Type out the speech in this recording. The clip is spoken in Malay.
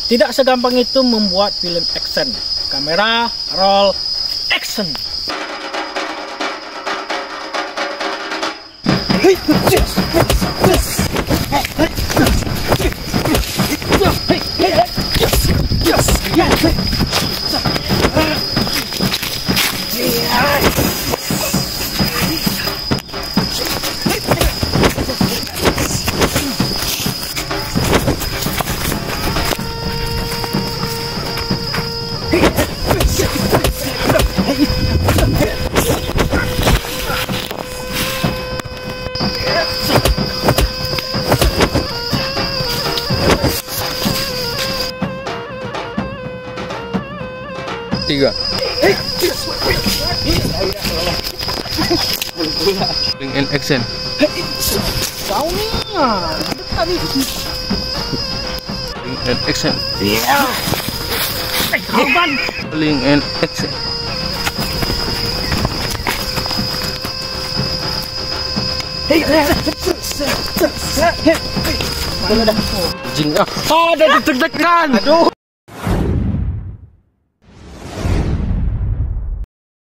Tidak segampang itu membuat film action. Kamera, roll, action. Tiga. Rolling and action. Kau ni tadi. Rolling and action. Ya. Korban. Rolling and action. Jing ah. Ada deg-degan. Aduh.